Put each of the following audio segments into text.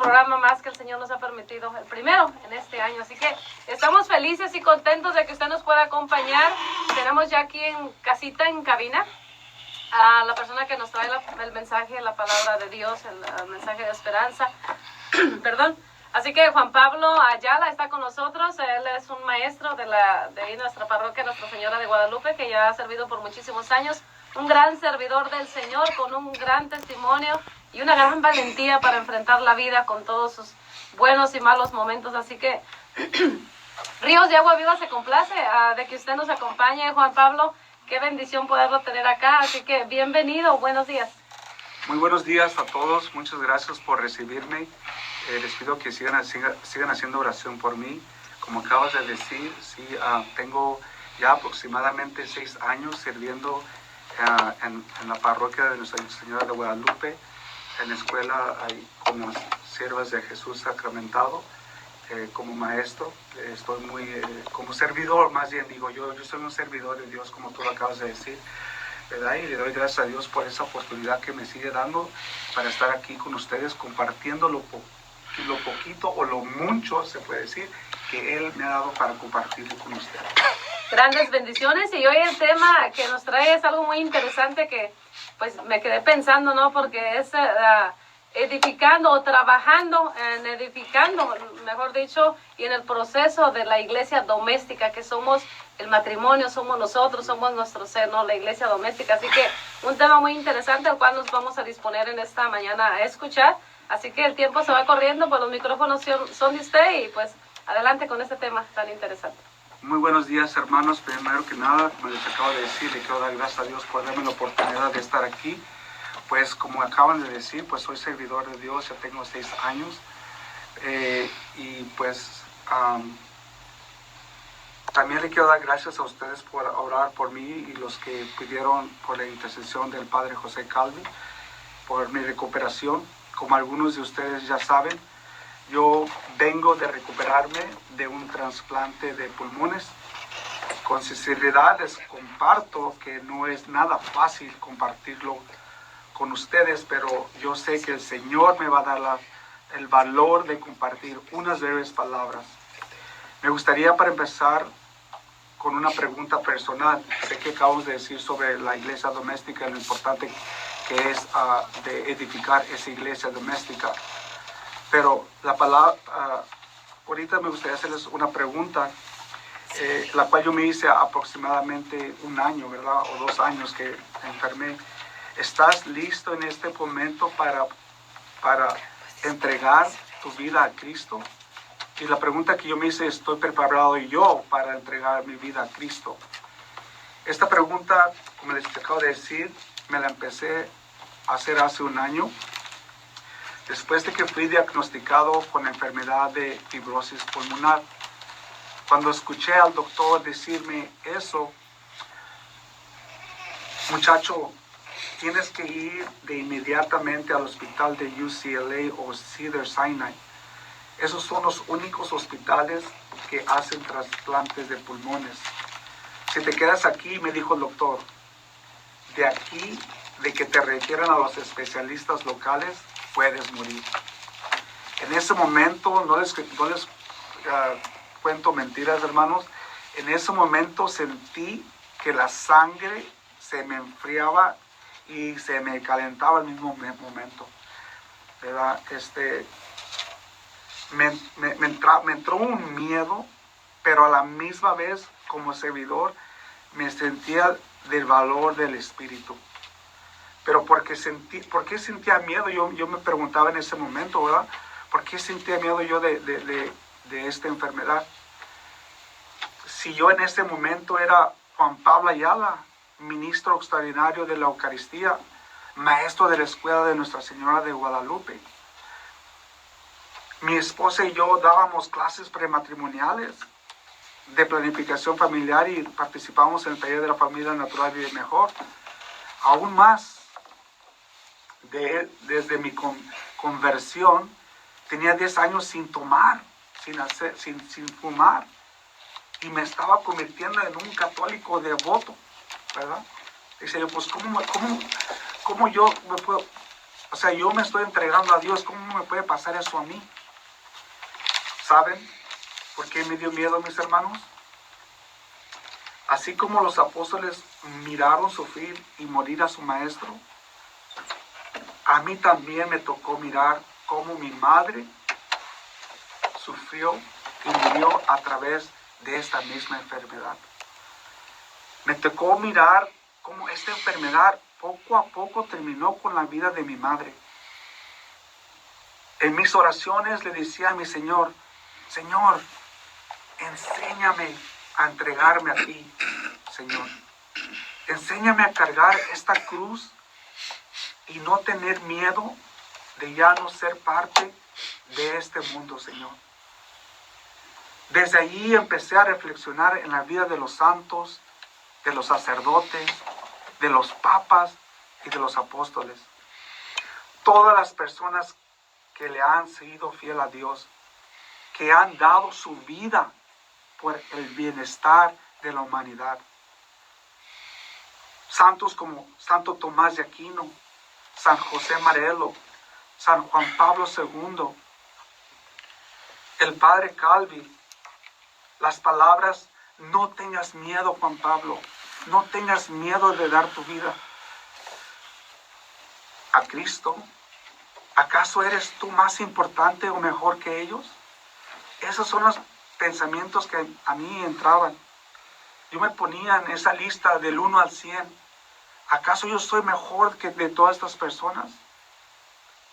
programa más que el Señor nos ha permitido, el primero en este año. Así que estamos felices y contentos de que usted nos pueda acompañar. Tenemos ya aquí en casita, en cabina, a la persona que nos trae el mensaje, la palabra de Dios, el mensaje de esperanza. Perdón. Así que Juan Pablo Ayala está con nosotros. Él es un maestro de nuestra parroquia Nuestra Señora de Guadalupe, que ya ha servido por muchísimos años. Un gran servidor del Señor, con un gran testimonio y una gran valentía para enfrentar la vida con todos sus buenos y malos momentos. Así que Ríos de Agua Viva se complace de que usted nos acompañe, Juan Pablo. Qué bendición poderlo tener acá. Así que bienvenido, buenos días. Muy buenos días a todos. Muchas gracias por recibirme. Les pido que sigan haciendo oración por mí. Como acabas de decir, sí, tengo ya aproximadamente 6 años sirviendo en la parroquia de Nuestra Señora de Guadalupe, en la escuela con las siervas de Jesús sacramentado, como maestro. Estoy como servidor, más bien digo yo soy un servidor de Dios, como tú lo acabas de decir, ¿verdad? Y le doy gracias a Dios por esa oportunidad que me sigue dando para estar aquí con ustedes compartiendo lo poquito o lo mucho, se puede decir, que Él me ha dado para compartirlo con ustedes. Grandes bendiciones. Y hoy el tema que nos trae es algo muy interesante que pues me quedé pensando, ¿no? Porque es edificando o trabajando en edificando, mejor dicho, y en el proceso de la iglesia doméstica, que somos el matrimonio, somos nosotros, somos nuestro ser, ¿no? La iglesia doméstica. Así que un tema muy interesante al cual nos vamos a disponer en esta mañana a escuchar. Así que el tiempo se va corriendo, pues los micrófonos son de usted y pues adelante con este tema tan interesante. Muy buenos días, hermanos. Primero que nada, como les acabo de decir, le quiero dar gracias a Dios por darme la oportunidad de estar aquí. Pues como acaban de decir, pues soy servidor de Dios, ya tengo 6 años. Y pues también le quiero dar gracias a ustedes por orar por mí y los que pidieron por la intercesión del Padre José Calvi, por mi recuperación. Como algunos de ustedes ya saben, yo vengo de recuperarme de un trasplante de pulmones. Con sinceridad les comparto que no es nada fácil compartirlo con ustedes, pero yo sé que el Señor me va a dar el valor de compartir unas breves palabras. Me gustaría para empezar con una pregunta personal. Sé que acabamos de decir sobre la iglesia doméstica y lo importante que es de edificar esa iglesia doméstica. Pero la palabra, ahorita me gustaría hacerles una pregunta, la cual yo me hice aproximadamente 1 año, ¿verdad? O 2 años que enfermé. ¿Estás listo en este momento para entregar tu vida a Cristo? Y la pregunta que yo me hice, ¿estoy preparado yo para entregar mi vida a Cristo? Esta pregunta, como les acabo de decir, me la empecé a hacer hace 1 año. Después de que fui diagnosticado con la enfermedad de fibrosis pulmonar. Cuando escuché al doctor decirme eso, muchacho, tienes que ir de inmediatamente al hospital de UCLA o Cedars-Sinai. Esos son los únicos hospitales que hacen trasplantes de pulmones. Si te quedas aquí, me dijo el doctor, de aquí, de que te refieran a los especialistas locales, puedes morir. En ese momento, no les cuento mentiras, hermanos, en ese momento sentí que la sangre se me enfriaba y se me calentaba al mismo momento, ¿verdad? Me entró un miedo, pero a la misma vez, como servidor, me sentía del valor del Espíritu. Pero ¿por qué sentía miedo? Yo me preguntaba en ese momento, ¿verdad? ¿Por qué sentía miedo yo de esta enfermedad? Si yo en ese momento era Juan Pablo Ayala, ministro extraordinario de la Eucaristía, maestro de la escuela de Nuestra Señora de Guadalupe. Mi esposa y yo dábamos clases prematrimoniales de planificación familiar y participamos en el taller de la familia natural y mejor. Aún más, desde mi conversión, tenía 10 años sin tomar, sin fumar, y me estaba convirtiendo en un católico devoto, ¿verdad? Dice yo, pues, ¿cómo yo me puedo O sea, yo me estoy entregando a Dios. ¿Cómo me puede pasar eso a mí? ¿Saben por qué me dio miedo, mis hermanos? Así como los apóstoles miraron sufrir y morir a su maestro, a mí también me tocó mirar cómo mi madre sufrió y murió a través de esta misma enfermedad. Me tocó mirar cómo esta enfermedad poco a poco terminó con la vida de mi madre. En mis oraciones le decía a mi Señor, Señor, enséñame a entregarme a ti, Señor. Enséñame a cargar esta cruz y no tener miedo de ya no ser parte de este mundo, Señor. Desde allí empecé a reflexionar en la vida de los santos, de los sacerdotes, de los papas y de los apóstoles. Todas las personas que le han sido fiel a Dios, que han dado su vida por el bienestar de la humanidad. Santos como Santo Tomás de Aquino, San José Marelo, San Juan Pablo II, el Padre Calvi. Las palabras, no tengas miedo, Juan Pablo, no tengas miedo de dar tu vida a Cristo. ¿Acaso eres tú más importante o mejor que ellos? Esos son los pensamientos que a mí entraban. Yo me ponía en esa lista del 1 al 100. ¿Acaso yo soy mejor que de todas estas personas?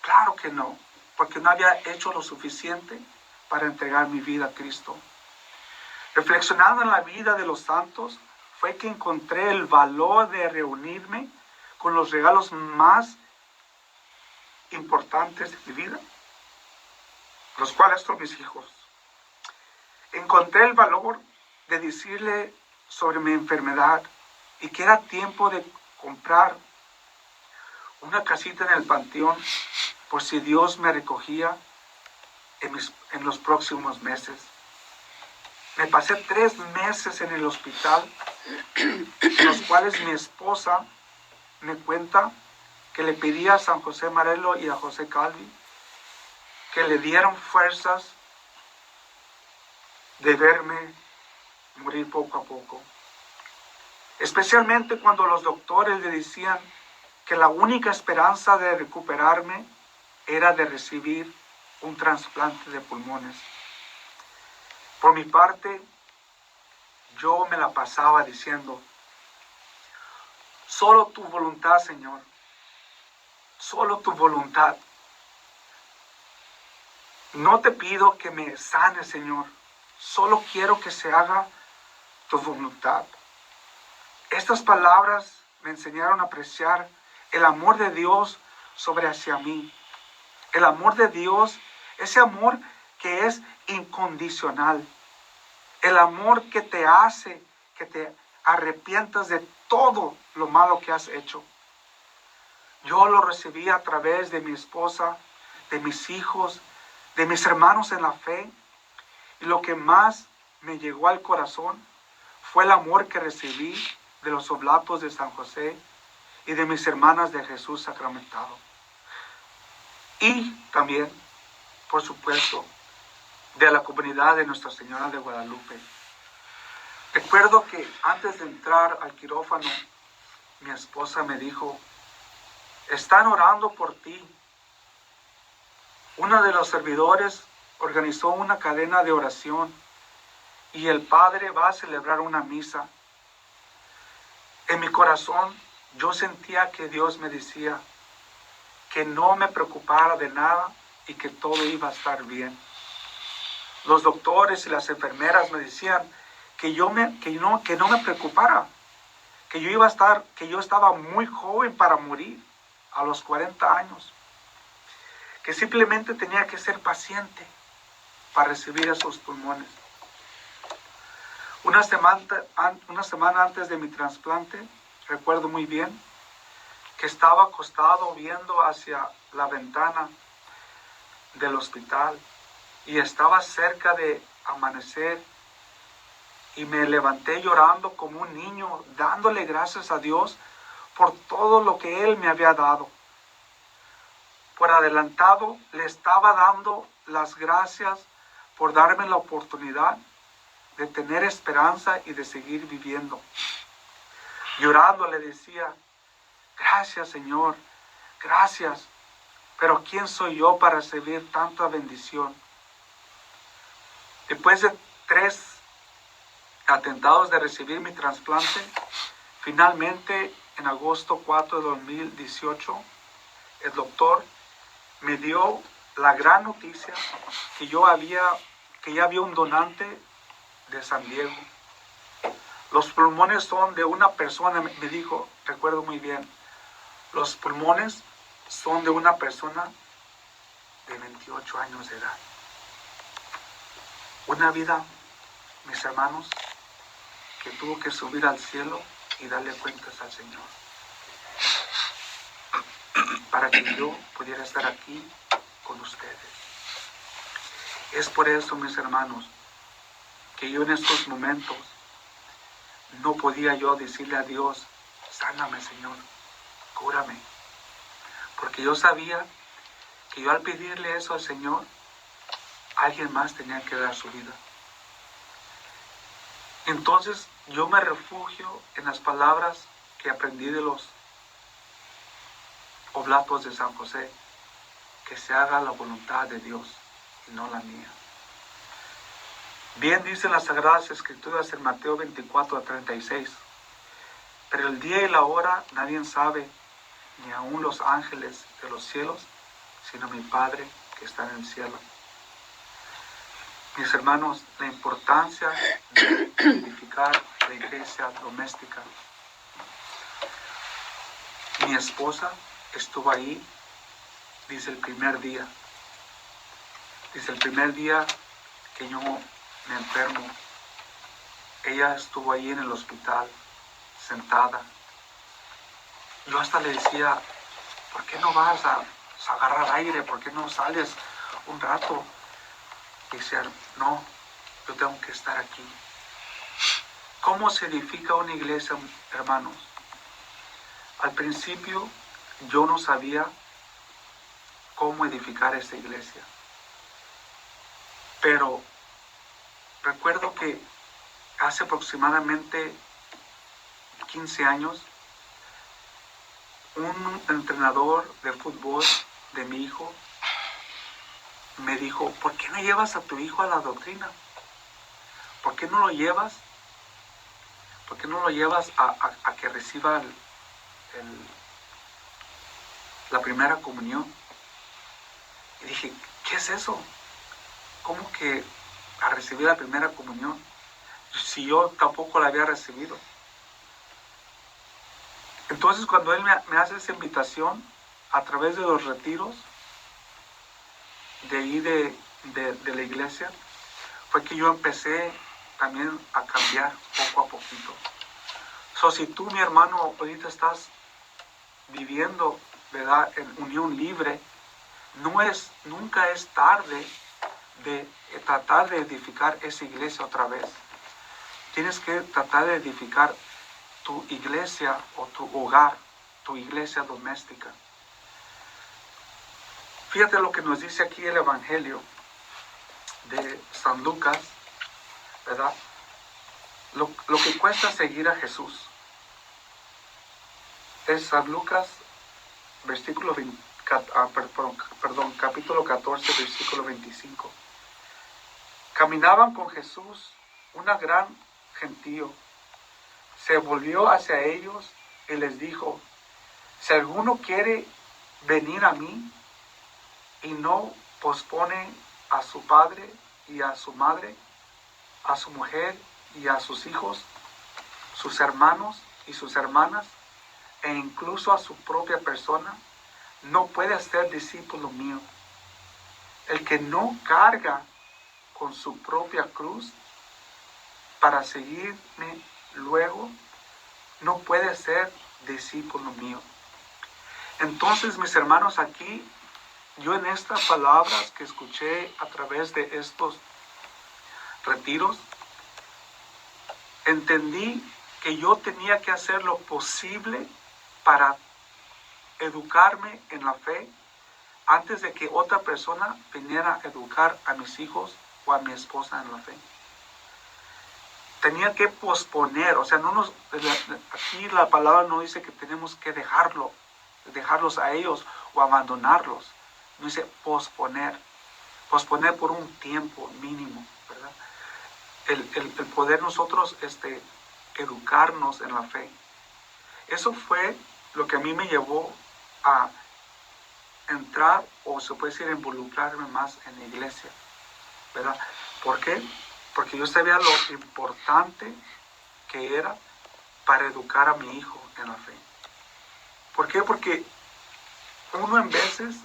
Claro que no, porque no había hecho lo suficiente para entregar mi vida a Cristo. Reflexionando en la vida de los santos, fue que encontré el valor de reunirme con los regalos más importantes de mi vida, los cuales son mis hijos. Encontré el valor de decirle sobre mi enfermedad y que era tiempo de comprar una casita en el panteón por si Dios me recogía en los próximos meses. Me pasé 3 meses en el hospital, en los cuales mi esposa me cuenta que le pedí a San José Marelo y a José Calvi que le dieron fuerzas de verme morir poco a poco. Especialmente cuando los doctores le decían que la única esperanza de recuperarme era de recibir un trasplante de pulmones. Por mi parte, yo me la pasaba diciendo, solo tu voluntad, Señor, solo tu voluntad. No te pido que me sanes, Señor, solo quiero que se haga tu voluntad. Estas palabras me enseñaron a apreciar el amor de Dios sobre hacia mí. El amor de Dios, ese amor que es incondicional. El amor que te hace que te arrepientas de todo lo malo que has hecho. Yo lo recibí a través de mi esposa, de mis hijos, de mis hermanos en la fe. Y lo que más me llegó al corazón fue el amor que recibí de los oblatos de San José y de mis hermanas de Jesús sacramentado. Y también, por supuesto, de la comunidad de Nuestra Señora de Guadalupe. Recuerdo que antes de entrar al quirófano, mi esposa me dijo, están orando por ti. Uno de los servidores organizó una cadena de oración y el padre va a celebrar una misa. En mi corazón yo sentía que Dios me decía que no me preocupara de nada y que todo iba a estar bien. Los doctores y las enfermeras me decían que no me preocupara, que yo estaba muy joven para morir a los 40 años, que simplemente tenía que ser paciente para recibir esos pulmones. Una semana antes de mi trasplante, recuerdo muy bien que estaba acostado viendo hacia la ventana del hospital y estaba cerca de amanecer y me levanté llorando como un niño, dándole gracias a Dios por todo lo que Él me había dado. por adelantado le estaba dando las gracias por darme la oportunidad de tener esperanza y de seguir viviendo. Llorando le decía, gracias Señor, gracias, pero ¿quién soy yo para recibir tanta bendición? Después de 3 atentados de recibir mi trasplante, finalmente en agosto 4 de 2018, el doctor me dio la gran noticia que ya había un donante de San Diego. Los pulmones son de una persona, me dijo, recuerdo muy bien, los pulmones son de una persona de 28 años de edad. Una vida, mis hermanos, que tuvo que subir al cielo y darle cuentas al Señor, para que yo pudiera estar aquí con ustedes. Es por eso, mis hermanos, que yo en estos momentos no podía yo decirle a Dios, sáname Señor, cúrame, porque yo sabía que yo al pedirle eso al Señor, alguien más tenía que dar su vida. Entonces yo me refugio en las palabras que aprendí de los oblatos de San José, que se haga la voluntad de Dios y no la mía. Bien dicen las Sagradas Escrituras en Mateo 24:36, pero el día y la hora nadie sabe, ni aun los ángeles de los cielos, sino mi Padre que está en el cielo. Mis hermanos, la importancia de edificar la iglesia doméstica. Mi esposa estuvo ahí desde el primer día. Desde el primer día que yo me enfermo, ella estuvo ahí en el hospital, sentada. Yo hasta le decía, ¿por qué no vas a agarrar aire? ¿Por qué no sales un rato? Y decía, no, yo tengo que estar aquí. ¿Cómo se edifica una iglesia, hermanos? Al principio yo no sabía cómo edificar esta iglesia. Pero recuerdo que hace aproximadamente 15 años, un entrenador de fútbol de mi hijo me dijo, ¿por qué no llevas a tu hijo a la doctrina? ¿Por qué no lo llevas? ¿Por qué no lo llevas a que reciba la primera comunión? Y dije, ¿qué es eso? ¿Cómo que a recibir la primera comunión? Si yo tampoco la había recibido. Entonces cuando él me hace esa invitación a través de los retiros de ahí de la iglesia, fue que yo empecé también a cambiar poco a poquito. Si tú, mi hermano, ahorita estás viviendo, ¿verdad?, en unión libre, nunca es tarde de tratar de edificar esa iglesia otra vez. Tienes que tratar de edificar tu iglesia o tu hogar, tu iglesia doméstica. Fíjate lo que nos dice aquí el Evangelio de San Lucas, ¿verdad? Lo que cuesta seguir a Jesús. Es San Lucas, capítulo 14, versículo 25. Caminaban con Jesús una gran gentío. Se volvió hacia ellos y les dijo, si alguno quiere venir a mí y no pospone a su padre y a su madre, a su mujer y a sus hijos, sus hermanos y sus hermanas, e incluso a su propia persona, no puede ser discípulo mío. El que no carga con su propia cruz para seguirme luego, no puede ser discípulo mío. Entonces, mis hermanos, aquí, yo en estas palabras que escuché a través de estos retiros, entendí que yo tenía que hacer lo posible para educarme en la fe, antes de que otra persona viniera a educar a mis hijos o a mi esposa en la fe. Tenía que posponer, o sea, aquí la palabra no dice que tenemos que dejarlos a ellos o abandonarlos. No dice posponer por un tiempo mínimo, ¿verdad? El poder nosotros educarnos en la fe. Eso fue lo que a mí me llevó a entrar, o se puede decir, involucrarme más en la iglesia, ¿verdad? ¿Por qué? Porque yo sabía lo importante que era para educar a mi hijo en la fe. ¿Por qué? Porque uno en veces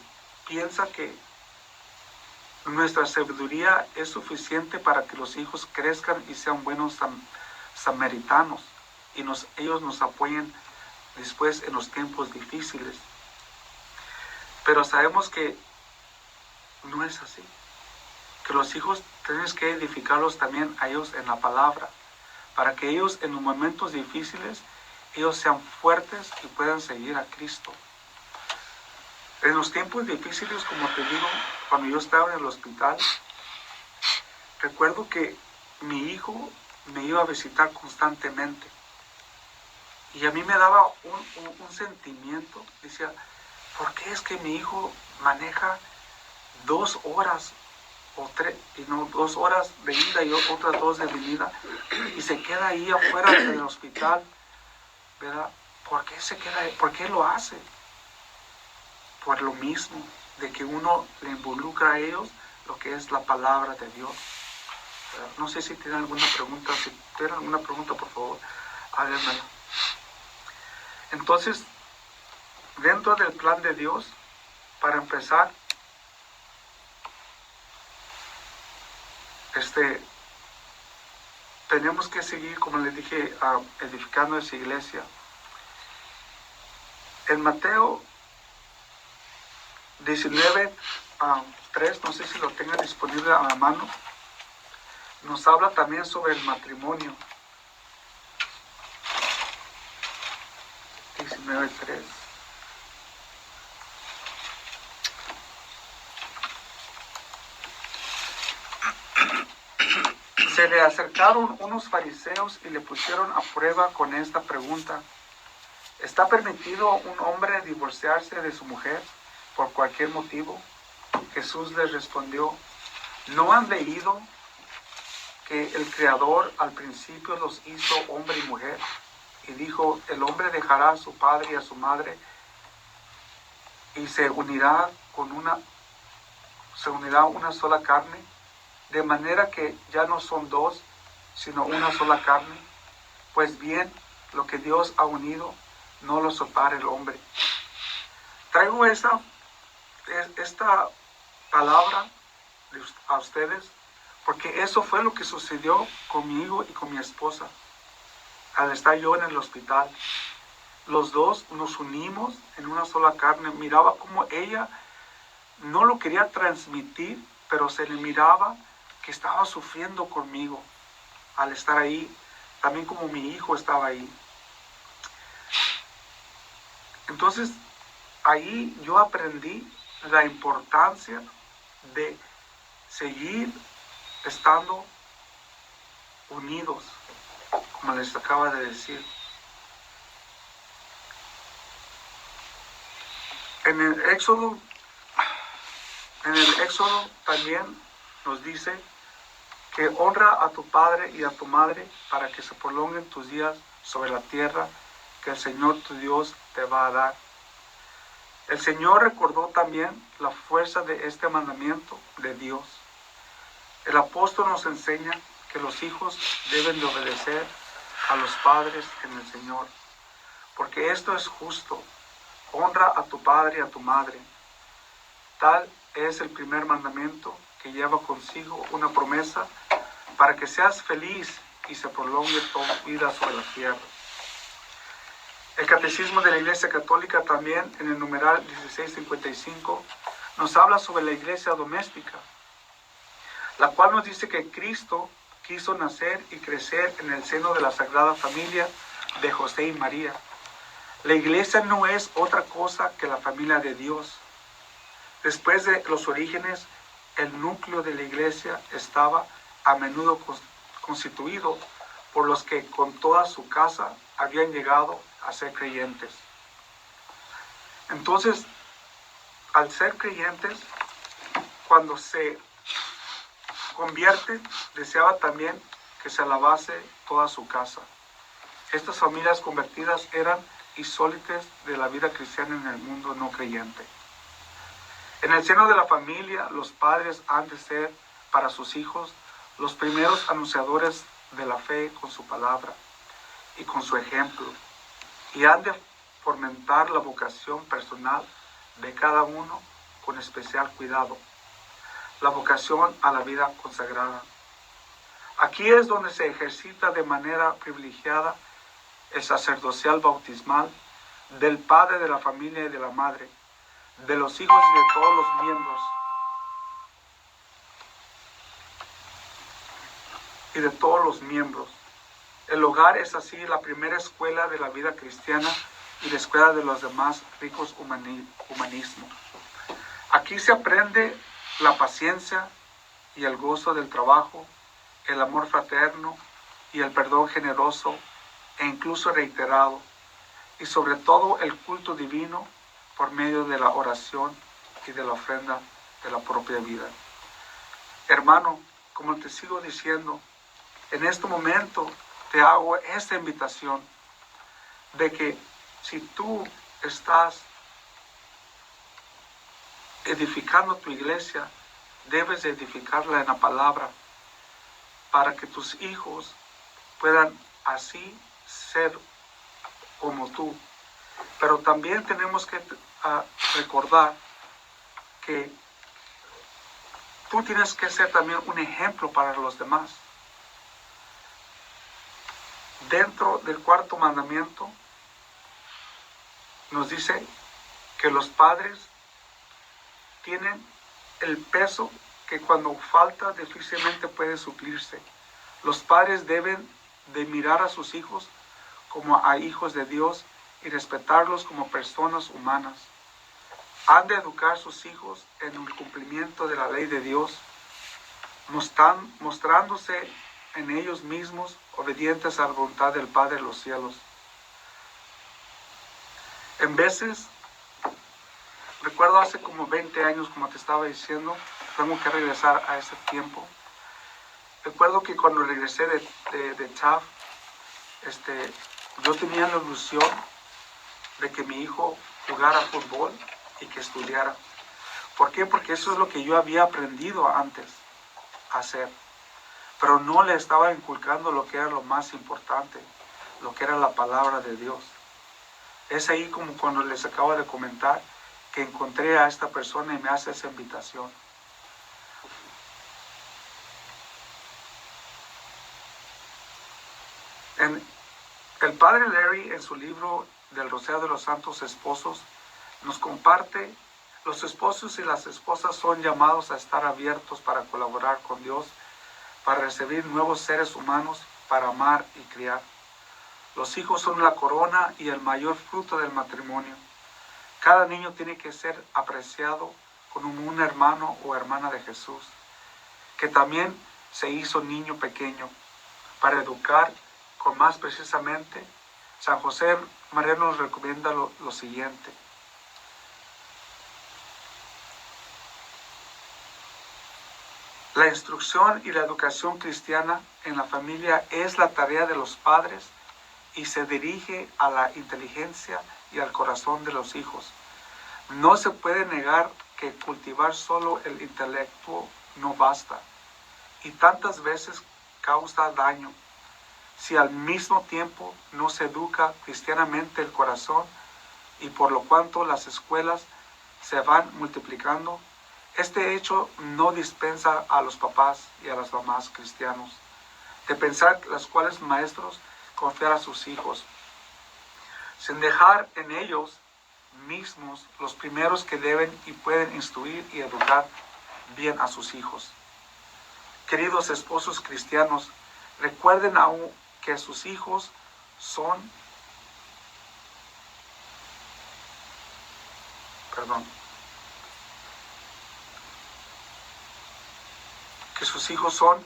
piensa que nuestra sabiduría es suficiente para que los hijos crezcan y sean buenos samaritanos y ellos nos apoyen después en los tiempos difíciles. Pero sabemos que no es así. Que los hijos tienes que edificarlos también a ellos en la palabra, para que ellos en los momentos difíciles, ellos sean fuertes y puedan seguir a Cristo. En los tiempos difíciles, como te digo, cuando yo estaba en el hospital, recuerdo que mi hijo me iba a visitar constantemente. Y a mí me daba un sentimiento, decía, ¿por qué es que mi hijo maneja 2 horas o 3, y no 2 horas de ida y otras 2 de venida, y se queda ahí afuera del hospital, ¿verdad? ¿Por qué se queda ahí? ¿Por qué lo hace? Por lo mismo, de que uno le involucra a ellos lo que es la palabra de Dios, ¿verdad? No sé si tienen alguna pregunta. Si tienen alguna pregunta, por favor, háganmela. Entonces, dentro del plan de Dios, para empezar, tenemos que seguir, como les dije, edificando esa iglesia. En Mateo 19:3, no sé si lo tengan disponible a la mano, nos habla también sobre el matrimonio. 19:3. Se le acercaron unos fariseos y le pusieron a prueba con esta pregunta: ¿está permitido a un hombre divorciarse de su mujer por cualquier motivo? Jesús les respondió: ¿no han leído que el Creador al principio los hizo hombre y mujer? Y dijo: el hombre dejará a su padre y a su madre y se unirá una sola carne, de manera que ya no son 2, sino una sola carne. Pues bien, lo que Dios ha unido, no lo separe el hombre. Traigo esta palabra a ustedes porque eso fue lo que sucedió conmigo y con mi esposa al estar yo en el hospital. Los dos nos unimos en una sola carne. Miraba como ella no lo quería transmitir, pero se le miraba que estaba sufriendo conmigo al estar ahí, también como mi hijo estaba ahí. Entonces, ahí yo aprendí la importancia de seguir estando unidos, como les acaba de decir. En el Éxodo también nos dice que honra a tu padre y a tu madre para que se prolonguen tus días sobre la tierra que el Señor tu Dios te va a dar. El Señor recordó también la fuerza de este mandamiento de Dios. El apóstol nos enseña que los hijos deben de obedecer a los padres en el Señor, porque esto es justo. Honra a tu padre y a tu madre. Tal es el primer mandamiento, que lleva consigo una promesa para que seas feliz y se prolongue tu vida sobre la tierra. El Catecismo de la Iglesia Católica también, en el numeral 1655, nos habla sobre la iglesia doméstica, la cual nos dice que Cristo quiso nacer y crecer en el seno de la Sagrada Familia de José y María. La iglesia no es otra cosa que la familia de Dios. Después de los orígenes, el núcleo de la iglesia estaba a menudo constituido por los que con toda su casa habían llegado a ser creyentes. Entonces, al ser creyentes, cuando se convierte, deseaba también que se alabase toda su casa. Estas familias convertidas eran insólitas de la vida cristiana en el mundo no creyente. En el seno de la familia, los padres han de ser para sus hijos los primeros anunciadores de la fe con su palabra y con su ejemplo, y han de fomentar la vocación personal de cada uno con especial cuidado, la vocación a la vida consagrada. Aquí es donde se ejercita de manera privilegiada el sacerdocial bautismal del padre de la familia y de la madre, de los hijos y de todos los miembros, El hogar es así la primera escuela de la vida cristiana y la escuela de los demás ricos humanismos. Aquí se aprende la paciencia y el gozo del trabajo, el amor fraterno y el perdón generoso e incluso reiterado, y sobre todo el culto divino por medio de la oración y de la ofrenda de la propia vida. Hermano, como te sigo diciendo, en este momento te hago esta invitación de que si tú estás edificando tu iglesia, debes de edificarla en la palabra para que tus hijos puedan así ser como tú. Pero también tenemos que recordar que tú tienes que ser también un ejemplo para los demás. Dentro del cuarto mandamiento nos dice que los padres tienen el peso que cuando falta difícilmente puede suplirse. Los padres deben de mirar a sus hijos como a hijos de Dios y respetarlos como personas humanas. Han de educar a sus hijos en el cumplimiento de la ley de Dios, mostrándose en ellos mismos obedientes a la voluntad del Padre de los cielos. En veces, recuerdo hace como 20 años, como te estaba diciendo, tengo que regresar a ese tiempo. Recuerdo que cuando regresé de TAF, yo tenía la ilusión de que mi hijo jugara fútbol y que estudiara. ¿Por qué? Porque eso es lo que yo había aprendido antes a hacer. Pero no le estaba inculcando lo que era lo más importante, lo que era la palabra de Dios. Es ahí como cuando les acabo de comentar que encontré a esta persona y me hace esa invitación. El padre Larry, en su libro del Rosario de los Santos Esposos, nos comparte: los esposos y las esposas son llamados a estar abiertos para colaborar con Dios, para recibir nuevos seres humanos, para amar y criar. Los hijos son la corona y el mayor fruto del matrimonio. Cada niño tiene que ser apreciado como un hermano o hermana de Jesús, que también se hizo niño pequeño, para educar con más precisamente. San José María nos recomienda lo siguiente: la instrucción y la educación cristiana en la familia es la tarea de los padres y se dirige a la inteligencia y al corazón de los hijos. No se puede negar que cultivar solo el intelecto no basta y tantas veces causa daño si al mismo tiempo no se educa cristianamente el corazón, y por lo cuanto las escuelas se van multiplicando. Este hecho no dispensa a los papás y a las mamás cristianos de pensar los cuales maestros confiar a sus hijos, sin dejar en ellos mismos los primeros que deben y pueden instruir y educar bien a sus hijos. Queridos esposos cristianos, recuerden aún que sus hijos que sus hijos son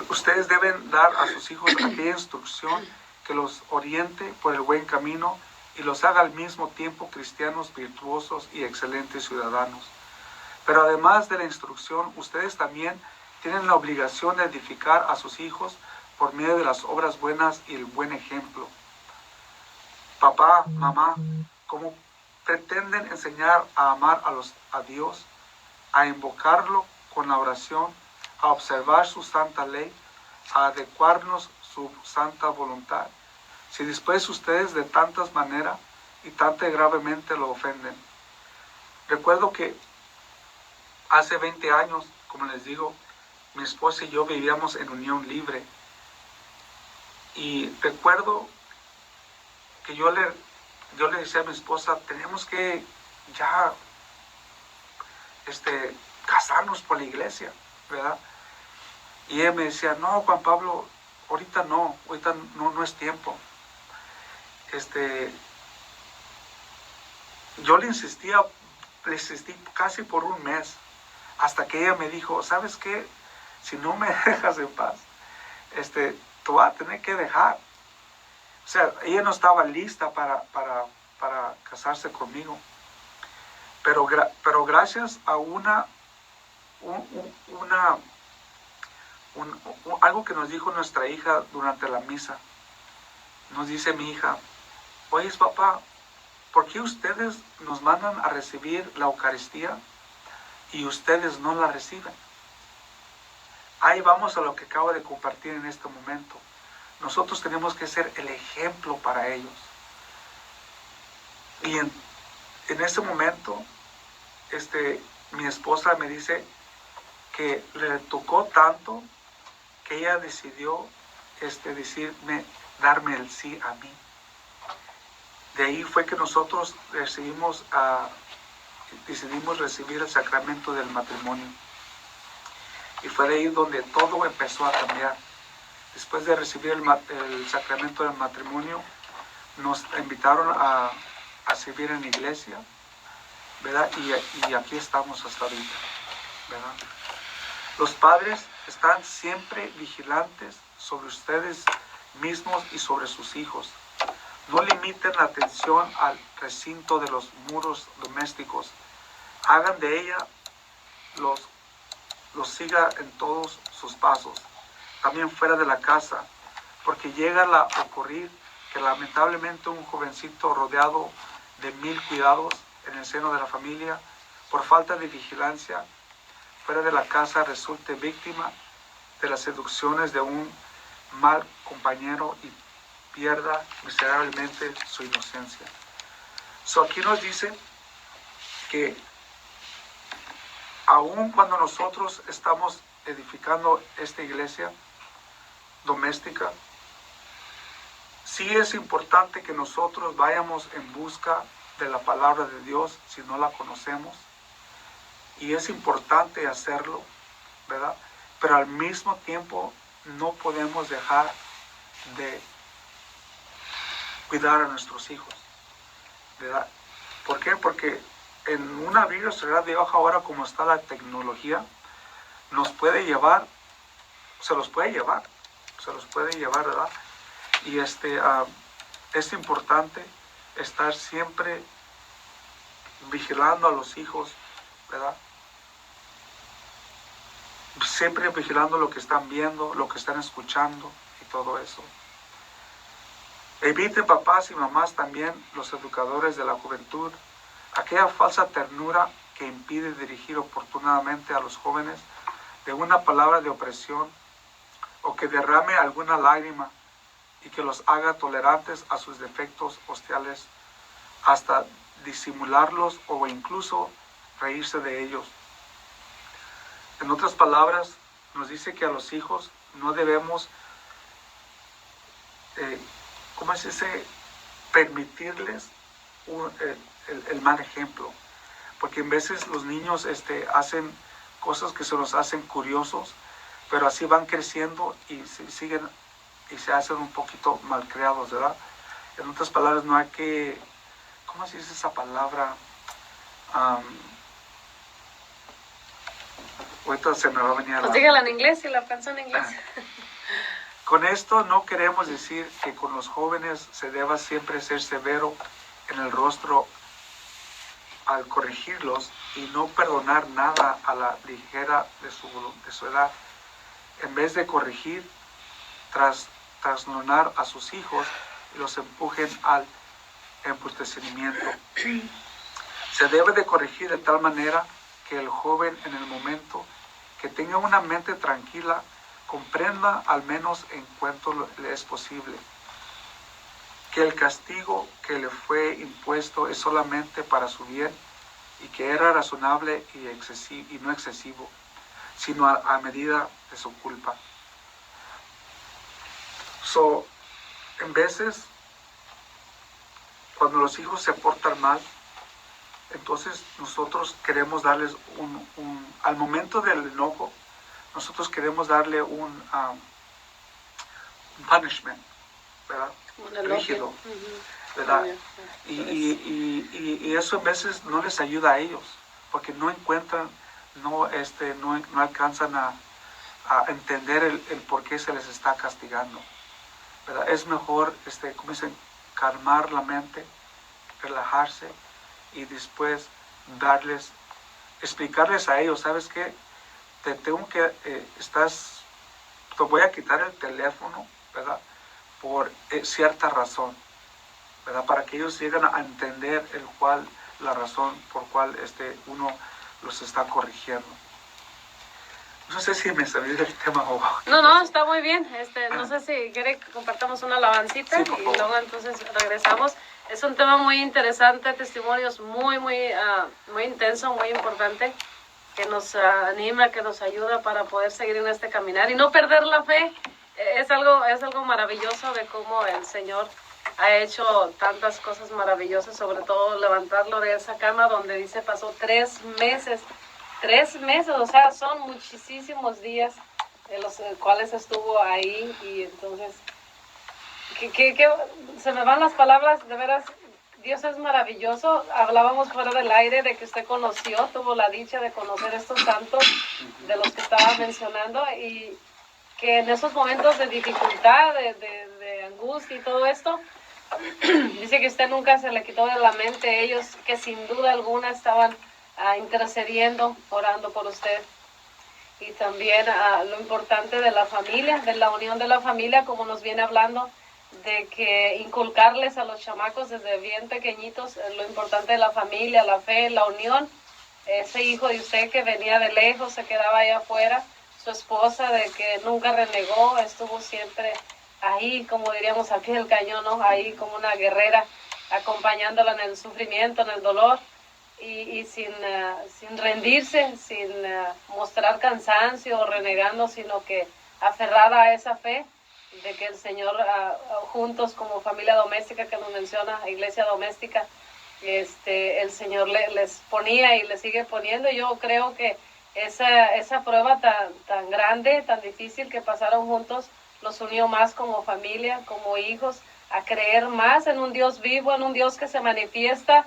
ustedes deben dar a sus hijos aquella instrucción que los oriente por el buen camino y los haga al mismo tiempo cristianos virtuosos y excelentes ciudadanos. Pero además de la instrucción, ustedes también tienen la obligación de edificar a sus hijos por medio de las obras buenas y el buen ejemplo. Papá, mamá, ¿cómo pretenden enseñar a amar a Dios, a invocarlo con la oración, a observar su santa ley, a adecuarnos su santa voluntad, si después ustedes de tantas maneras y tan gravemente lo ofenden? Recuerdo que hace 20 años, como les digo, mi esposa y yo vivíamos en unión libre. Y recuerdo que yo le decía a mi esposa, tenemos que ya casarnos por la iglesia, ¿verdad? Y ella me decía, no, Juan Pablo, ahorita no es tiempo. Yo le insistí casi por un mes, hasta que ella me dijo, ¿sabes qué? Si no me dejas en paz, tú vas a tener que dejar. O sea, ella no estaba lista para casarse conmigo. Pero gracias a algo que nos dijo nuestra hija durante la misa, nos dice mi hija, oye papá, ¿por qué ustedes nos mandan a recibir la Eucaristía y ustedes no la reciben? Ahí vamos a lo que acabo de compartir en este momento. Nosotros tenemos que ser el ejemplo para ellos. Y en ese momento, mi esposa me dice que le tocó tanto que ella decidió darme el sí a mí. De ahí fue que nosotros decidimos recibir el sacramento del matrimonio. Y fue de ahí donde todo empezó a cambiar. Después de recibir el sacramento del matrimonio, nos invitaron a servir en la iglesia, ¿verdad? Y aquí estamos hasta ahorita, ¿verdad? Los padres están siempre vigilantes sobre ustedes mismos y sobre sus hijos. No limiten la atención al recinto de los muros domésticos. Hagan de ella, los siga en todos sus pasos, también fuera de la casa, porque llega a ocurrir que lamentablemente un jovencito rodeado de 1000 cuidados en el seno de la familia, por falta de vigilancia, fuera de la casa resulte víctima de las seducciones de un mal compañero y pierda miserablemente su inocencia. Aquí nos dice que aun cuando nosotros estamos edificando esta iglesia doméstica, sí es importante que nosotros vayamos en busca de la palabra de Dios si no la conocemos. Y es importante hacerlo, ¿verdad? Pero al mismo tiempo no podemos dejar de cuidar a nuestros hijos, ¿verdad? ¿Por qué? Porque en una Biblia cerrada de hoja, ahora como está la tecnología, nos puede llevar, se los puede llevar, ¿verdad? Y es importante estar siempre vigilando a los hijos, ¿verdad? Siempre vigilando lo que están viendo, lo que están escuchando y todo eso. Eviten, papás y mamás, también los educadores de la juventud, aquella falsa ternura que impide dirigir oportunamente a los jóvenes de una palabra de opresión o que derrame alguna lágrima y que los haga tolerantes a sus defectos hostiles, hasta disimularlos o incluso reírse de ellos. En otras palabras, nos dice que a los hijos no debemos, permitirles el mal ejemplo. Porque en veces los niños hacen cosas que se los hacen curiosos, pero así van creciendo y siguen y se hacen un poquito malcriados, ¿verdad? En otras palabras, no hay que, ¿cómo se dice esa palabra? Ahorita se me va a venir a la... Pues dígala en inglés, si la pienso en inglés. Con esto no queremos decir que con los jóvenes se deba siempre ser severo en el rostro al corregirlos y no perdonar nada a la ligera de su edad. En vez de corregir, trastornar a sus hijos y los empujen al embrutecimiento. Se debe de corregir de tal manera que el joven en el momento que tenga una mente tranquila comprenda al menos en cuanto le es posible que el castigo que le fue impuesto es solamente para su bien y que era razonable y no excesivo, sino a medida de su culpa. En veces, cuando los hijos se portan mal, entonces nosotros queremos darles al momento del enojo, nosotros queremos darle un punishment, ¿verdad? Rígido, ¿verdad? Y eso a veces no les ayuda a ellos, porque no encuentran, no alcanzan a entender el por qué se les está castigando, ¿verdad? Es mejor, como dicen, calmar la mente, relajarse y después explicarles a ellos, ¿sabes qué? Te voy a quitar el teléfono, ¿verdad? Por cierta razón, ¿verdad? Para que ellos lleguen a entender la razón por cual uno los está corrigiendo. No sé si me salí del tema o... No, está muy bien. No sé si quiere que compartamos una alabancita, sí, y luego entonces regresamos. Es un tema muy interesante, testimonios muy intenso, muy importante, que nos anima, que nos ayuda para poder seguir en este caminar y no perder la fe. Es algo maravilloso de cómo el Señor ha hecho tantas cosas maravillosas, sobre todo levantarlo de esa cama donde dice pasó 3 meses. 3 meses, o sea, son muchísimos días en los cuales estuvo ahí, y entonces se me van las palabras, de veras. Dios es maravilloso. Hablábamos fuera del aire de que usted tuvo la dicha de conocer estos santos de los que estaba mencionando, y que en esos momentos de dificultad, de angustia y todo esto, dice que usted nunca se le quitó de la mente ellos, que sin duda alguna estaban intercediendo, orando por usted. Y también lo importante de la familia, de la unión de la familia, como nos viene hablando, de que inculcarles a los chamacos desde bien pequeñitos lo importante de la familia, la fe, la unión. Ese hijo de usted que venía de lejos, se quedaba allá afuera, su esposa, de que nunca renegó, estuvo siempre ahí, como diríamos, al pie del cañón, ¿no? Ahí como una guerrera, acompañándola en el sufrimiento, en el dolor, y sin rendirse, sin mostrar cansancio o renegando, sino que aferrada a esa fe de que el Señor, juntos como familia doméstica que nos menciona, iglesia doméstica, el Señor les ponía y les sigue poniendo. Yo creo que esa prueba tan grande, tan difícil que pasaron juntos, los unió más como familia, como hijos, a creer más en un Dios vivo, en un Dios que se manifiesta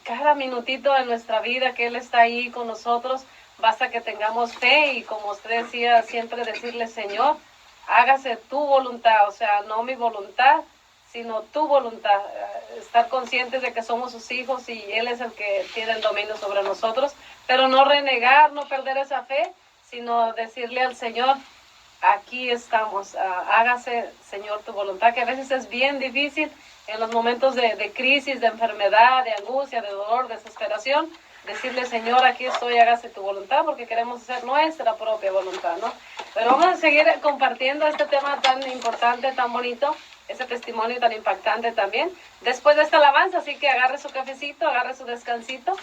cada minutito de nuestra vida, que Él está ahí con nosotros. Basta que tengamos fe y, como usted decía, siempre decirle: Señor, hágase tu voluntad, o sea, no mi voluntad, sino tu voluntad. Estar conscientes de que somos sus hijos y Él es el que tiene el dominio sobre nosotros, pero no renegar, no perder esa fe, sino decirle al Señor: aquí estamos, hágase, Señor, tu voluntad, que a veces es bien difícil en los momentos de crisis, de enfermedad, de angustia, de dolor, de desesperación, decirle: Señor, aquí estoy, hágase tu voluntad, porque queremos hacer nuestra propia voluntad, ¿no? Pero vamos a seguir compartiendo este tema tan importante, tan bonito, ese testimonio tan impactante también, después de esta alabanza. Así que agarre su cafecito, agarre su descansito.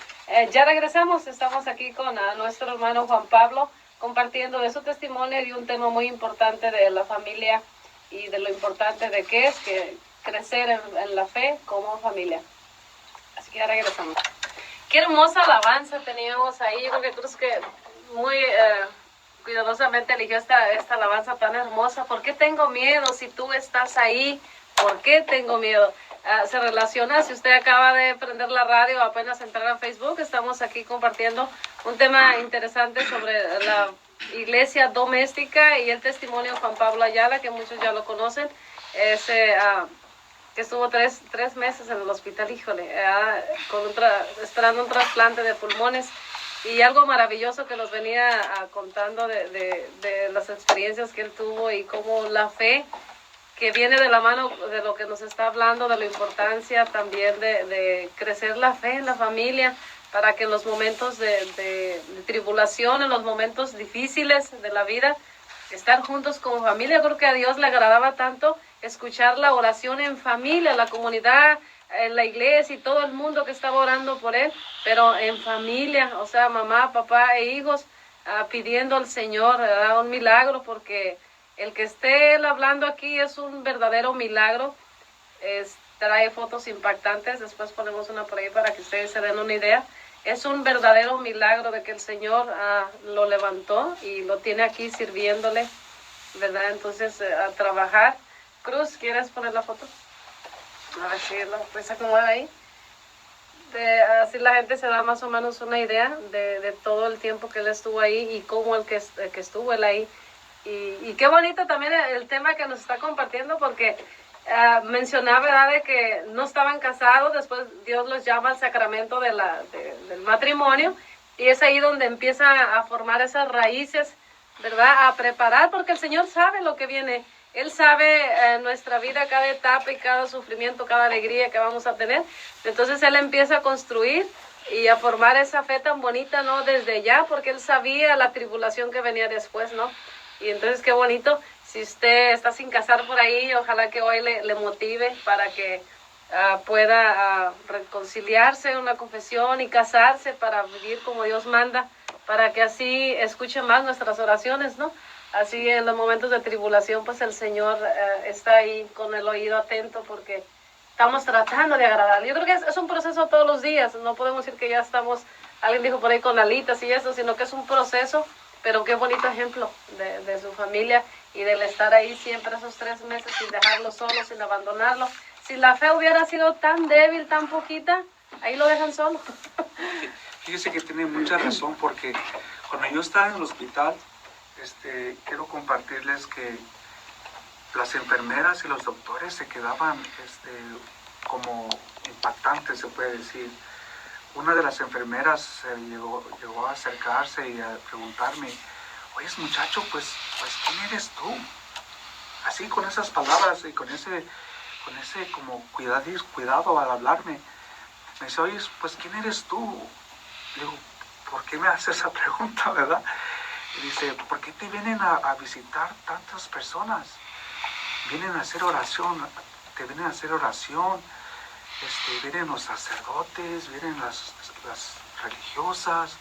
Ya regresamos, estamos aquí con nuestro hermano Juan Pablo, compartiendo de su testimonio y un tema muy importante de la familia y de lo importante de que es que crecer en la fe como familia. Así que ya regresamos. Qué hermosa alabanza teníamos ahí. Yo creo que muy cuidadosamente eligió esta alabanza tan hermosa. ¿Por qué tengo miedo si tú estás ahí? ¿Por qué tengo miedo? se relaciona. Si usted acaba de prender la radio, apenas entrar a Facebook, estamos aquí compartiendo un tema interesante sobre la iglesia doméstica y el testimonio de Juan Pablo Ayala, que muchos ya lo conocen. Ese, que estuvo tres meses en el hospital, híjole, esperando un trasplante de pulmones. Y algo maravilloso que nos venía contando de las experiencias que él tuvo y cómo la fe que viene de la mano de lo que nos está hablando, de la importancia también de crecer la fe en la familia, para que en los momentos de tribulación, en los momentos difíciles de la vida, estar juntos como familia. Creo que a Dios le agradaba tanto escuchar la oración en familia, la comunidad, en la iglesia y todo el mundo que estaba orando por él, pero en familia, o sea, mamá, papá e hijos, pidiendo al Señor un milagro, porque el que esté él hablando aquí es un verdadero milagro. Trae fotos impactantes, después ponemos una por ahí para que ustedes se den una idea. Es un verdadero milagro de que el Señor lo levantó y lo tiene aquí sirviéndole, ¿verdad? Entonces, a trabajar. Cruz, ¿quieres poner la foto? A ver si pues se acomoda ahí. Así la gente se da más o menos una idea de todo el tiempo que él estuvo ahí y cómo el que estuvo él ahí. Y qué bonito también el tema que nos está compartiendo, porque mencionaba, ¿verdad?, de que no estaban casados. Después Dios los llama al sacramento del matrimonio, y es ahí donde empieza a formar esas raíces, ¿verdad?, a preparar, porque el Señor sabe lo que viene. Él sabe nuestra vida, cada etapa y cada sufrimiento, cada alegría que vamos a tener. Entonces Él empieza a construir y a formar esa fe tan bonita, ¿no?, desde ya, porque Él sabía la tribulación que venía después, ¿no? Y entonces qué bonito. Si usted está sin casar por ahí, ojalá que hoy le motive para que pueda reconciliarse en una confesión y casarse para vivir como Dios manda, para que así escuche más nuestras oraciones, ¿no? Así en los momentos de tribulación, pues el Señor está ahí con el oído atento, porque estamos tratando de agradarle. Yo creo que es un proceso todos los días. No podemos decir que ya estamos, alguien dijo por ahí, con alitas y eso, sino que es un proceso. Pero qué bonito ejemplo de su familia y del estar ahí siempre esos 3 meses sin dejarlo solo, sin abandonarlo. Si la fe hubiera sido tan débil, tan poquita, ahí lo dejan solo. Fíjese que tiene mucha razón, porque cuando yo estaba en el hospital, quiero compartirles que las enfermeras y los doctores se quedaban como impactantes, se puede decir. Una de las enfermeras llegó a acercarse y a preguntarme: oye, muchacho, pues ¿quién eres tú? Así, con esas palabras y con ese como cuidado al hablarme. Me dice: oye, pues ¿quién eres tú? Le digo: ¿por qué me haces esa pregunta, verdad? Y dice: ¿por qué te vienen a visitar tantas personas? Vienen a hacer oración, te vienen a hacer oración. Vienen los sacerdotes, vienen las religiosas,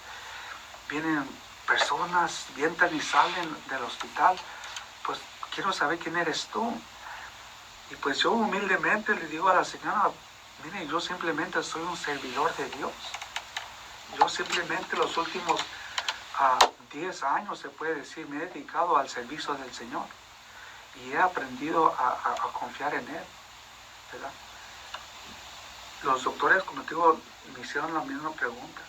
vienen personas, entran y salen del hospital. Pues quiero saber quién eres tú. Y pues yo humildemente le digo a la señora: mire, yo simplemente soy un servidor de Dios. Yo simplemente los últimos 10 años, se puede decir, me he dedicado al servicio del Señor. Y he aprendido a confiar en Él, ¿verdad? Los doctores, como te digo, me hicieron la misma pregunta.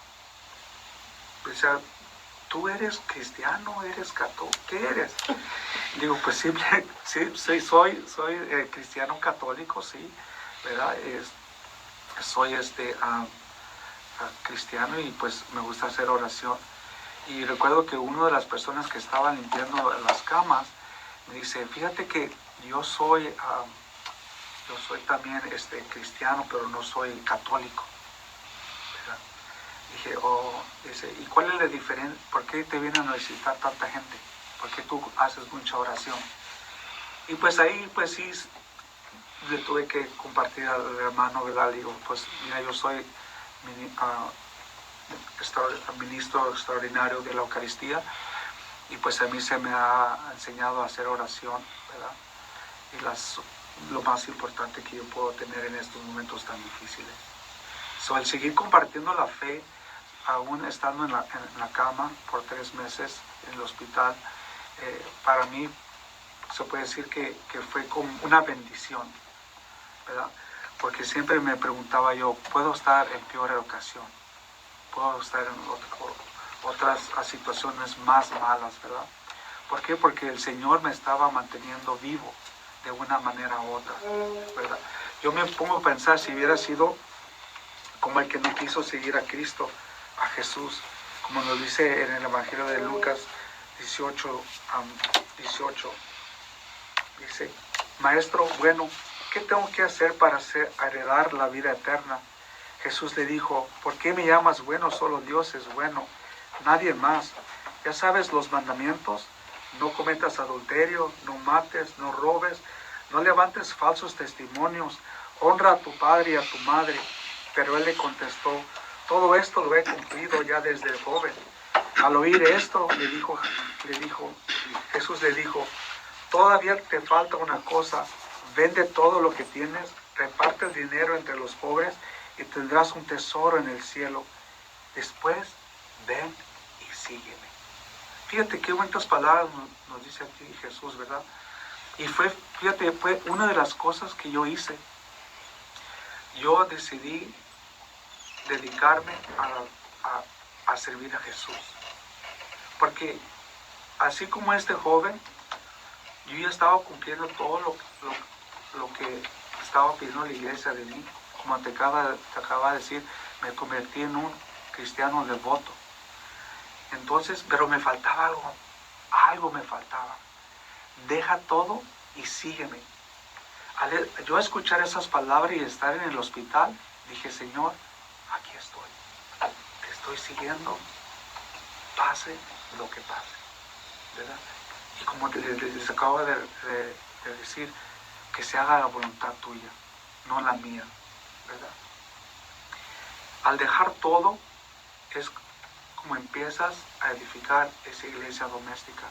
O sea, ¿tú eres cristiano? ¿Eres católico? ¿Qué eres? Digo: pues sí, soy cristiano católico, sí, ¿verdad? Soy cristiano, y pues me gusta hacer oración. Y recuerdo que una de las personas que estaba limpiando las camas me dice: fíjate que yo soy también cristiano, pero no soy católico, ¿verdad? Dije: dice: ¿y cuál es la diferencia? ¿Por qué te vienen a visitar tanta gente? ¿Por qué tú haces mucha oración? Y pues ahí, pues sí, le tuve que compartir al hermano, ¿verdad? Le digo: pues mira, yo soy ministro extraordinario de la Eucaristía, y pues a mí se me ha enseñado a hacer oración, ¿verdad? Y lo más importante que yo puedo tener en estos momentos tan difíciles. El seguir compartiendo la fe, aún estando en la cama por 3 meses en el hospital, para mí se puede decir que fue como una bendición, ¿verdad? porque siempre me preguntaba yo, ¿puedo estar en peor ocasión? ¿Puedo estar en otras situaciones más malas, verdad? ¿Por qué? Porque el Señor me estaba manteniendo vivo de una manera u otra, ¿verdad? Yo me pongo a pensar si hubiera sido como el que no quiso seguir a Cristo, a Jesús, como nos dice en el Evangelio de Lucas 18, dice, Maestro, bueno, ¿qué tengo que hacer para heredar la vida eterna? Jesús le dijo, ¿por qué me llamas bueno? Solo Dios es bueno, nadie más. Ya sabes los mandamientos, no cometas adulterio, no mates, no robes, no levantes falsos testimonios, honra a tu padre y a tu madre. Pero él le contestó, todo esto lo he cumplido ya desde joven. Al oír esto, Jesús le dijo, todavía te falta una cosa, vende todo lo que tienes, reparte el dinero entre los pobres y tendrás un tesoro en el cielo. Después, ven y sígueme. Fíjate qué bonitas palabras nos dice aquí Jesús, ¿verdad? Y fue una de las cosas que yo hice. Yo decidí dedicarme a servir a Jesús. Porque así como este joven, yo ya estaba cumpliendo todo lo que estaba pidiendo la iglesia de mí. Como te acaba de decir, me convertí en un cristiano devoto. Entonces, pero me faltaba algo me faltaba. Deja todo y sígueme. Al yo escuchar esas palabras y estar en el hospital, dije, Señor, aquí estoy. Te estoy siguiendo, pase lo que pase, ¿verdad? Y como les acabo de decir, que se haga la voluntad tuya, no la mía, ¿verdad? Al dejar todo, es como empiezas a edificar esa iglesia doméstica.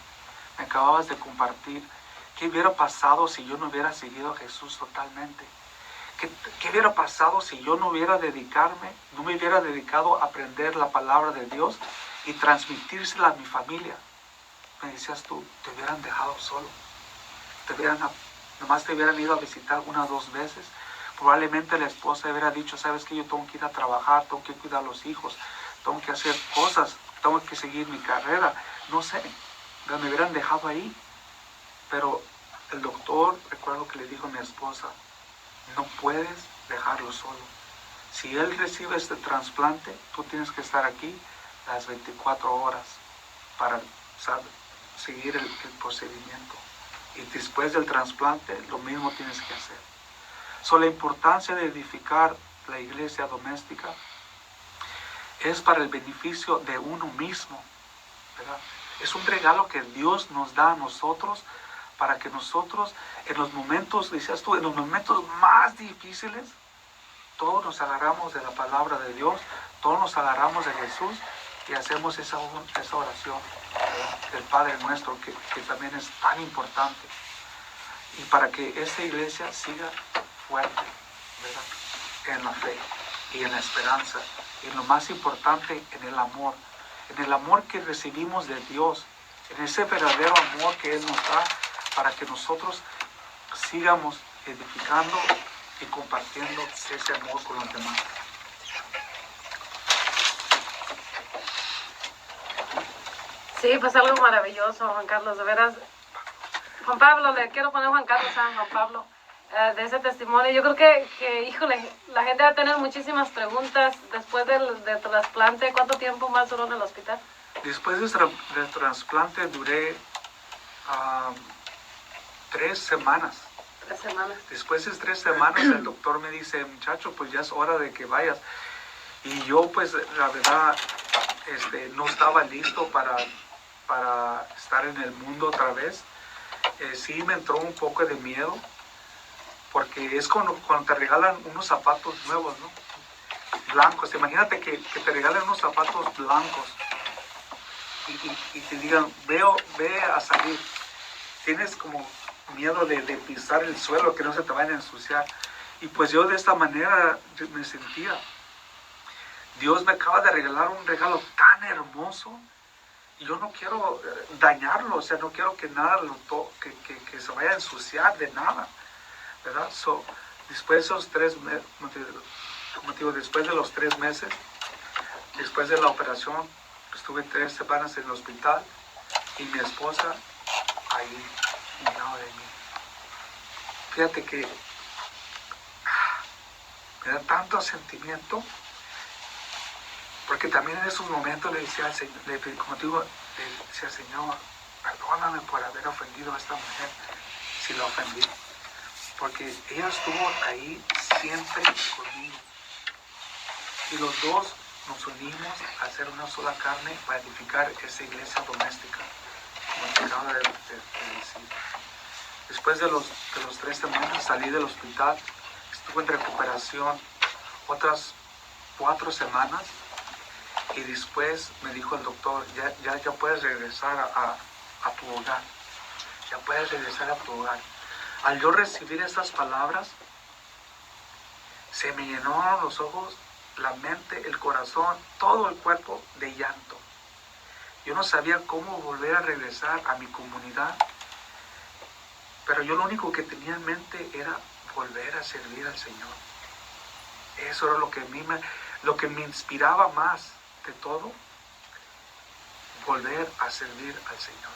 Me acababas de compartir qué hubiera pasado si yo no hubiera seguido a Jesús totalmente. ¿Qué hubiera pasado si yo no me hubiera dedicado a aprender la palabra de Dios y transmitírsela a mi familia? Me decías tú, te hubieran dejado solo. Nomás te hubieran ido a visitar 1 o 2 veces. Probablemente la esposa hubiera dicho, sabes que yo tengo que ir a trabajar, tengo que cuidar a los hijos, tengo que hacer cosas, tengo que seguir mi carrera. No sé, me hubieran dejado ahí. Pero el doctor, recuerdo que le dijo a mi esposa, no puedes dejarlo solo. Si él recibe este trasplante, tú tienes que estar aquí las 24 horas para seguir el procedimiento. Y después del trasplante, lo mismo tienes que hacer. La importancia de edificar la iglesia doméstica es para el beneficio de uno mismo, ¿verdad? Es un regalo que Dios nos da a nosotros para que nosotros en los momentos, decías tú, en los momentos más difíciles, todos nos agarramos de la palabra de Dios, todos nos agarramos de Jesús y hacemos esa oración, ¿verdad? Del Padre Nuestro, que también es tan importante. Y para que esta iglesia siga fuerte, ¿verdad? En la fe y en la esperanza. Y lo más importante, en el amor que recibimos de Dios, en ese verdadero amor que Él nos da para que nosotros sigamos edificando y compartiendo ese amor con los demás. Sí, pues algo maravilloso, Juan Carlos, de veras. Juan Pablo, le quiero poner Juan Carlos a Juan Pablo, de ese testimonio. Yo creo que, híjole, la gente va a tener muchísimas preguntas después del trasplante. ¿Cuánto tiempo más duró en el hospital? Después del trasplante duré 3 semanas. 3 semanas. Después de 3 semanas el doctor me dice, muchacho, pues ya es hora de que vayas. Y yo pues la verdad no estaba listo para estar en el mundo otra vez. Sí me entró un poco de miedo, porque es cuando te regalan unos zapatos nuevos, ¿no? Blancos. Imagínate que te regalen unos zapatos blancos y te digan, ve a salir. Tienes como miedo de pisar el suelo, que no se te vayan a ensuciar. Y pues yo de esta manera me sentía. Dios me acaba de regalar un regalo tan hermoso y yo no quiero dañarlo, o sea, no quiero que nada que se vaya a ensuciar de nada, ¿verdad? Después de esos 3 meses, como te digo, después de los 3 meses, después de la operación, estuve 3 semanas en el hospital y mi esposa ahí, al lado de mí. Fíjate que me da tanto sentimiento, porque también en esos momentos le decía al Señor, como te digo, le decía, Señor, perdóname por haber ofendido a esta mujer, si la ofendí, porque ella estuvo ahí siempre conmigo. Y los dos nos unimos a hacer una sola carne para edificar esa iglesia doméstica, como te acabo de decir. Después de los 3 semanas salí del hospital, estuve en recuperación otras 4 semanas y después me dijo el doctor, ya puedes regresar a tu hogar, ya puedes regresar a tu hogar. Al yo recibir esas palabras, se me llenaron los ojos, la mente, el corazón, todo el cuerpo de llanto. Yo no sabía cómo volver a regresar a mi comunidad, pero yo lo único que tenía en mente era volver a servir al Señor. Eso era lo que me inspiraba más de todo, volver a servir al Señor.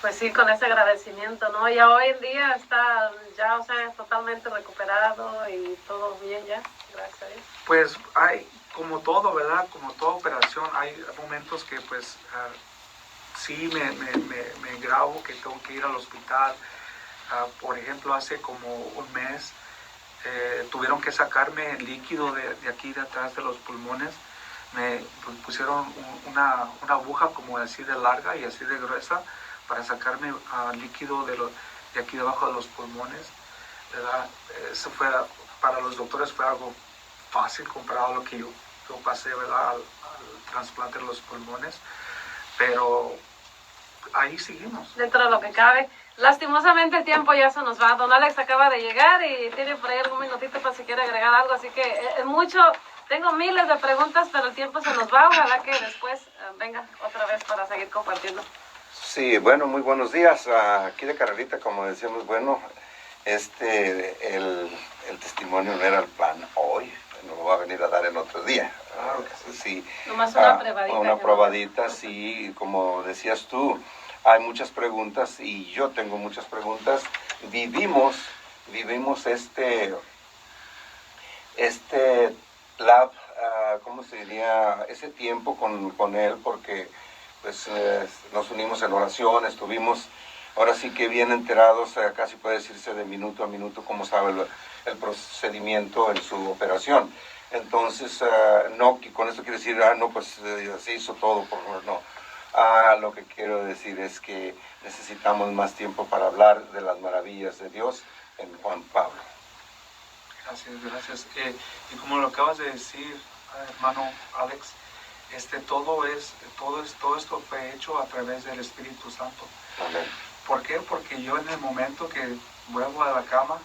Pues sí, con ese agradecimiento, ¿no? Ya hoy en día está ya, o sea, totalmente recuperado y todo bien ya, gracias a Dios. Pues hay, como todo, ¿verdad? Como toda operación, hay momentos que pues sí me grabo que tengo que ir al hospital. Por ejemplo, hace como un mes tuvieron que sacarme el líquido de aquí de atrás de los pulmones. Me pusieron una aguja como así de larga y así de gruesa para sacarme líquido de aquí debajo de los pulmones, ¿verdad? Eso fue, para los doctores fue algo fácil comparado a lo que yo pasé, ¿verdad? Al trasplante de los pulmones, pero ahí seguimos. Dentro de lo que cabe. Lastimosamente el tiempo ya se nos va. Don Alex acaba de llegar y tiene por ahí algún minutito para si quiere agregar algo, así que tengo miles de preguntas, pero el tiempo se nos va. Ojalá que después venga otra vez para seguir compartiendo. Sí, bueno, muy buenos días. Aquí de carrerita, como decíamos, bueno, el testimonio no era el plan hoy, nos lo va a venir a dar en otro día. Claro que sí. Nomás una probadita. Una probadita, sí, como decías tú, hay muchas preguntas y yo tengo muchas preguntas. Vivimos ¿cómo se diría? Ese tiempo con él, porque pues nos unimos en oración, estuvimos ahora sí que bien enterados, casi puede decirse de minuto a minuto, cómo sabe el procedimiento en su operación. Entonces, no, con esto quiere decir, no, pues se hizo todo, por favor, no. Lo que quiero decir es que necesitamos más tiempo para hablar de las maravillas de Dios en Juan Pablo. Gracias. Y como lo acabas de decir, hermano Alex, todo esto fue hecho a través del Espíritu Santo. Amén. ¿Por qué? Porque yo en el momento que vuelvo a la cama,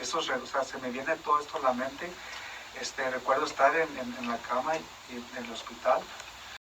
se me viene todo esto a la mente. Recuerdo estar en la cama y en el hospital